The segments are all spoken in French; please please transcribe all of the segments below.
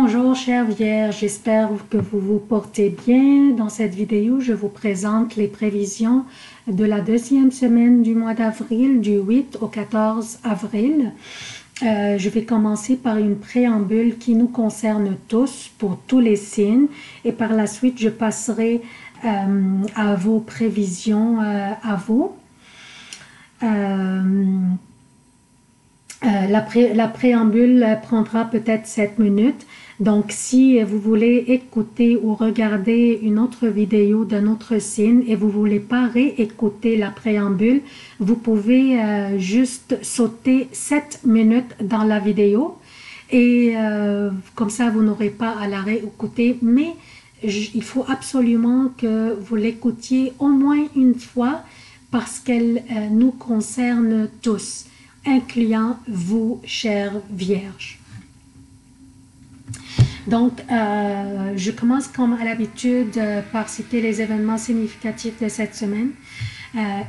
Bonjour chers vierges, j'espère que vous vous portez bien. Dans cette vidéo, je vous présente les prévisions de la deuxième semaine du mois d'avril, du 8 au 14 avril. Je vais commencer par une préambule qui nous concerne tous, pour tous les signes, et par la suite, je passerai à vos prévisions à vous. La préambule prendra peut-être 7 minutes. Donc, si vous voulez écouter ou regarder une autre vidéo d'un autre signe et vous ne voulez pas réécouter la préambule, vous pouvez juste sauter 7 minutes dans la vidéo et comme ça, vous n'aurez pas à la réécouter. Mais il faut absolument que vous l'écoutiez au moins une fois parce qu'elle nous concerne tous, incluant vous, chères vierges. Donc, je commence comme à l'habitude par citer les événements significatifs de cette semaine.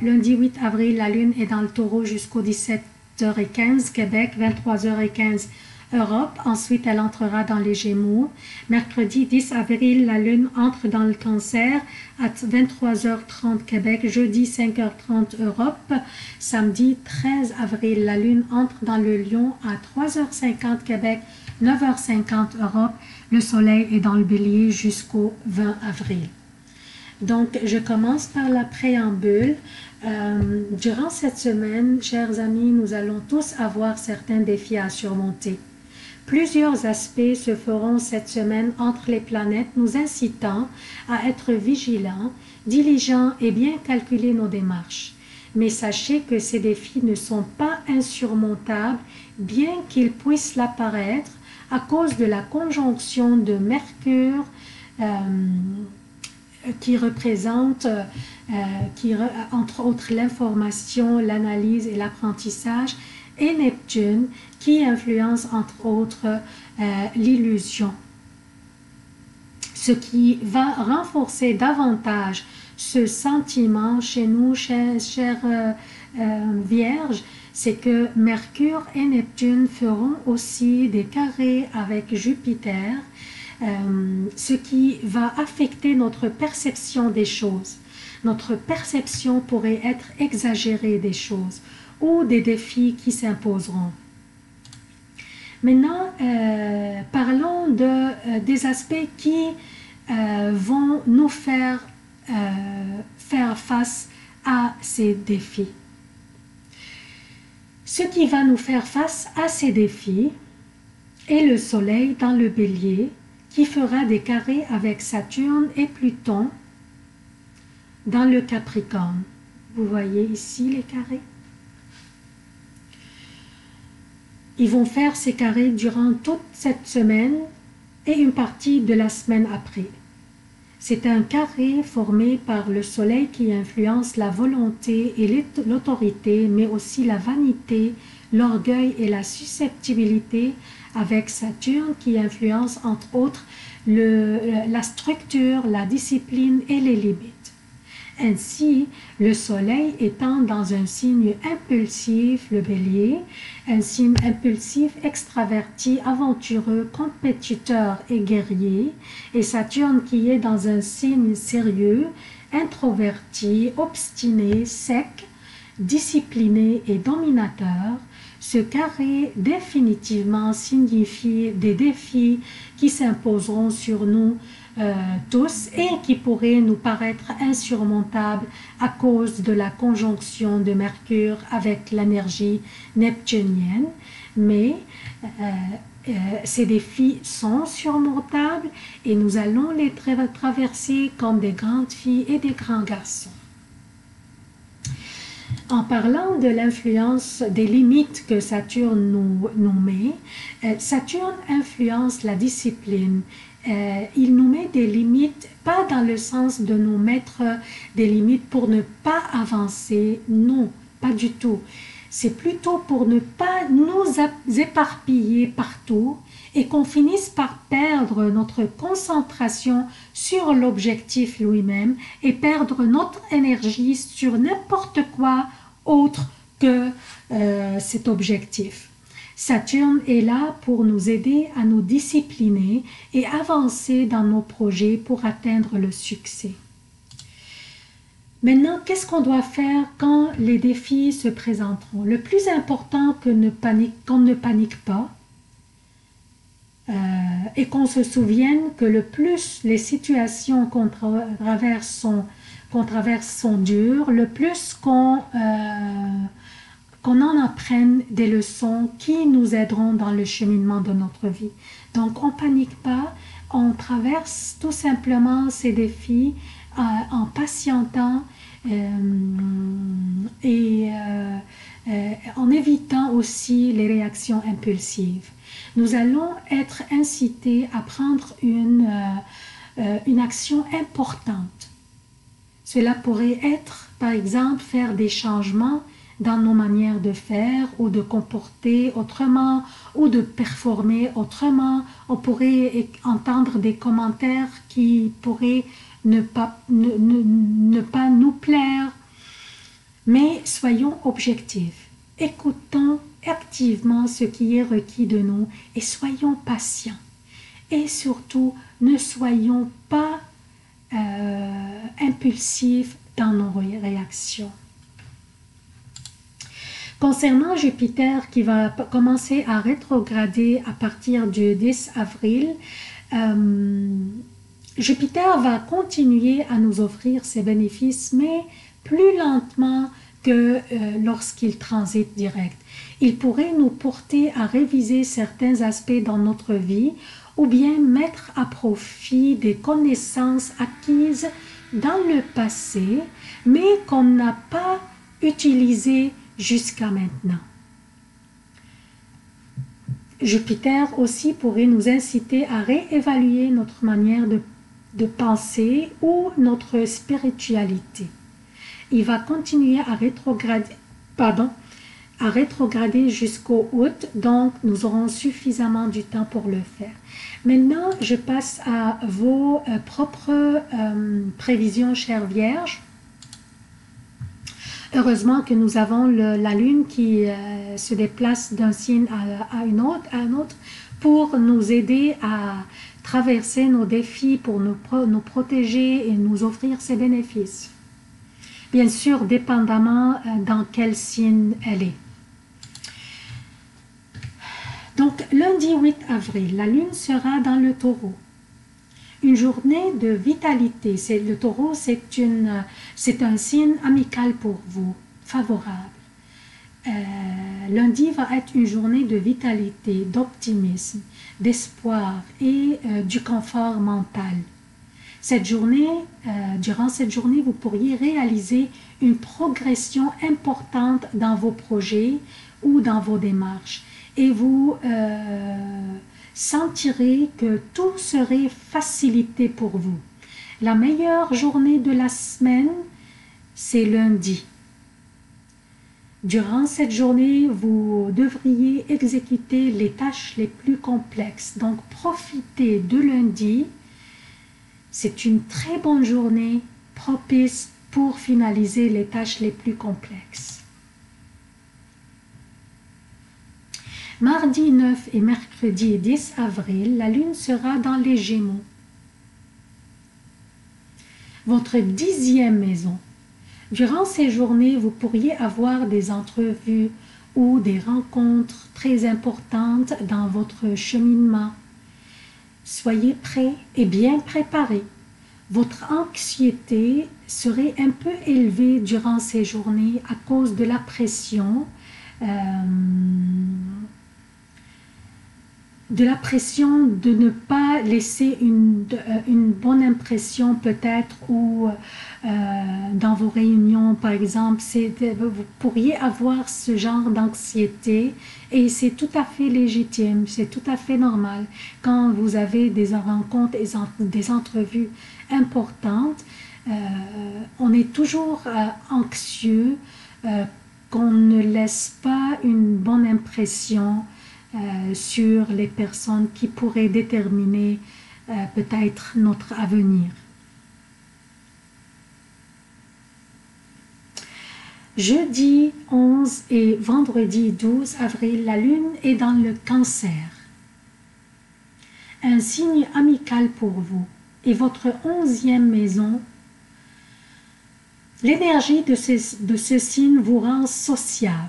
Lundi 8 avril, la Lune est dans le Taureau jusqu'au 17h15 Québec, 23h15 Europe. Ensuite, elle entrera dans les Gémeaux. Mercredi 10 avril, la Lune entre dans le Cancer à 23h30 Québec, jeudi 5h30 Europe. Samedi 13 avril, la Lune entre dans le Lion à 3h50 Québec, 9h50 Europe. Le Soleil est dans le Bélier jusqu'au 20 avril. Donc, je commence par la préambule. Durant cette semaine, chers amis, nous allons tous avoir certains défis à surmonter. Plusieurs aspects se feront cette semaine entre les planètes, nous incitant à être vigilants, diligents et bien calculer nos démarches. Mais sachez que ces défis ne sont pas insurmontables, bien qu'ils puissent l'apparaître à cause de la conjonction de Mercure qui représente, entre autres, l'information, l'analyse et l'apprentissage, et Neptune qui influence entre autres l'illusion. Ce qui va renforcer davantage ce sentiment chez nous, chères vierges, c'est que Mercure et Neptune feront aussi des carrés avec Jupiter, ce qui va affecter notre perception des choses. Notre perception pourrait être exagérée des choses ou des défis qui s'imposeront. Maintenant, parlons des aspects qui vont nous faire face à ces défis. Ce qui va nous faire face à ces défis est le Soleil dans le Bélier qui fera des carrés avec Saturne et Pluton dans le Capricorne. Vous voyez ici les carrés? Ils vont faire ces carrés durant toute cette semaine et une partie de la semaine après. C'est un carré formé par le Soleil qui influence la volonté et l'autorité, mais aussi la vanité, l'orgueil et la susceptibilité, avec Saturne qui influence entre autres la structure, la discipline et les limites. Ainsi, le Soleil étant dans un signe impulsif, le Bélier, un signe impulsif, extraverti, aventureux, compétiteur et guerrier, et Saturne qui est dans un signe sérieux, introverti, obstiné, sec, discipliné et dominateur, ce carré définitivement signifie des défis qui s'imposeront sur nous tous et qui pourraient nous paraître insurmontables à cause de la conjonction de Mercure avec l'énergie neptunienne. Mais ces défis sont surmontables et nous allons les traverser comme des grandes filles et des grands garçons. En parlant de l'influence des limites que Saturne nous met, Saturne influence la discipline. Il nous met des limites, pas dans le sens de nous mettre des limites pour ne pas avancer, non, pas du tout. C'est plutôt pour ne pas nous éparpiller partout et qu'on finisse par perdre notre concentration sur l'objectif lui-même et perdre notre énergie sur n'importe quoi autre que cet objectif. Saturne est là pour nous aider à nous discipliner et avancer dans nos projets pour atteindre le succès. Maintenant, qu'est-ce qu'on doit faire quand les défis se présenteront? Le plus important qu'on ne panique pas et qu'on se souvienne que le plus les situations qu'on traverse sont dures, le plus qu'on en apprenne des leçons qui nous aideront dans le cheminement de notre vie. Donc, on ne panique pas, on traverse tout simplement ces défis en patientant et en évitant aussi les réactions impulsives. Nous allons être incités à prendre une action importante. Cela pourrait être, par exemple, faire des changements dans nos manières de faire ou de comporter autrement ou de performer autrement. On pourrait entendre des commentaires qui pourraient ne pas nous plaire. Mais soyons objectifs. Écoutons activement ce qui est requis de nous et soyons patients. Et surtout, ne soyons pas impulsifs dans nos réactions. Concernant Jupiter qui va commencer à rétrograder à partir du 10 avril, Jupiter va continuer à nous offrir ses bénéfices, mais plus lentement que lorsqu'il transite direct. Il pourrait nous porter à réviser certains aspects dans notre vie ou bien mettre à profit des connaissances acquises dans le passé, mais qu'on n'a pas utilisées jusqu'à maintenant. Jupiter aussi pourrait nous inciter à réévaluer notre manière de penser ou notre spiritualité. Il va continuer à rétrograder jusqu'au août, donc nous aurons suffisamment du temps pour le faire. Maintenant, je passe à vos propres prévisions, chères Vierges. Heureusement que nous avons la Lune qui se déplace d'un signe à un autre pour nous aider à traverser nos défis, pour nous protéger et nous offrir ses bénéfices. Bien sûr, dépendamment dans quel signe elle est. Donc, lundi 8 avril, la Lune sera dans le Taureau. Une journée de vitalité. Le Taureau, c'est un signe amical pour vous, favorable. Lundi va être une journée de vitalité, d'optimisme, d'espoir et du confort mental. Durant cette journée, vous pourriez réaliser une progression importante dans vos projets ou dans vos démarches. Et vous sentirez que tout serait facilité pour vous. La meilleure journée de la semaine, c'est lundi. Durant cette journée, vous devriez exécuter les tâches les plus complexes. Donc, profitez de lundi. C'est une très bonne journée propice pour finaliser les tâches les plus complexes. Mardi 9 et mercredi 10 avril, la Lune sera dans les Gémeaux. Votre 10e maison. Durant ces journées, vous pourriez avoir des entrevues ou des rencontres très importantes dans votre cheminement. Soyez prêts et bien préparés. Votre anxiété serait un peu élevée durant ces journées à cause de la pression, de ne pas laisser une bonne impression peut-être ou dans vos réunions par exemple, vous pourriez avoir ce genre d'anxiété et c'est tout à fait légitime, c'est tout à fait normal. Quand vous avez des rencontres et des entrevues importantes, on est toujours anxieux, qu'on ne laisse pas une bonne impression sur les personnes qui pourraient déterminer peut-être notre avenir. Jeudi 11 et vendredi 12 avril, la lune est dans le Cancer. Un signe amical pour vous. Et votre 11e maison, l'énergie de ce signe vous rend sociable,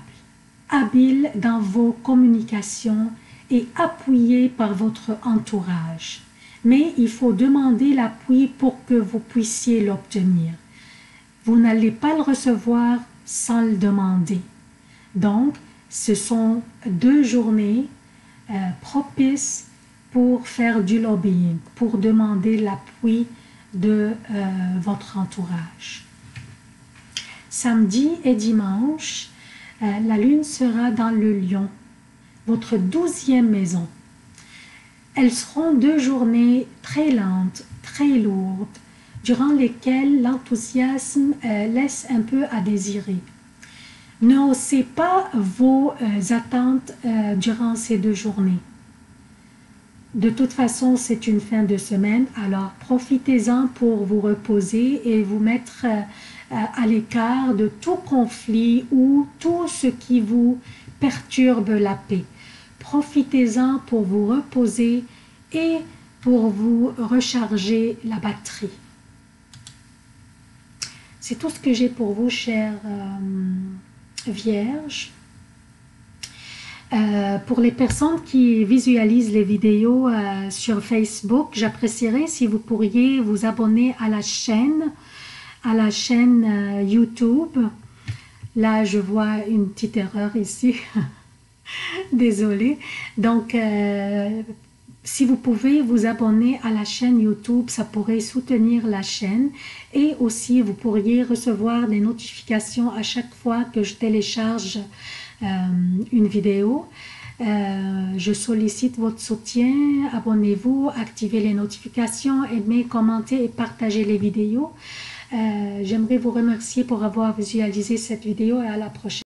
habile dans vos communications et appuyé par votre entourage. Mais il faut demander l'appui pour que vous puissiez l'obtenir. Vous n'allez pas le recevoir sans le demander. Donc, ce sont 2 journées propices pour faire du lobbying, pour demander l'appui de votre entourage. Samedi et dimanche, la lune sera dans le Lion, votre 12e maison. Elles seront 2 journées très lentes, très lourdes, durant lesquelles l'enthousiasme laisse un peu à désirer. Ne haussez pas vos attentes durant ces 2 journées. De toute façon, c'est une fin de semaine, alors profitez-en pour vous reposer et vous mettre à l'écart de tout conflit ou tout ce qui vous perturbe la paix. Profitez-en pour vous reposer et pour vous recharger la batterie. C'est tout ce que j'ai pour vous, chers Vierges. Pour les personnes qui visualisent les vidéos sur Facebook, j'apprécierais si vous pourriez vous abonner à la chaîne YouTube. Là, je vois une petite erreur ici. Désolée. Donc, si vous pouvez vous abonner à la chaîne YouTube, ça pourrait soutenir la chaîne. Et aussi, vous pourriez recevoir des notifications à chaque fois que je télécharge une vidéo. Je sollicite votre soutien. Abonnez-vous, activez les notifications, aimez, commentez et partagez les vidéos. J'aimerais vous remercier pour avoir visualisé cette vidéo et à la prochaine.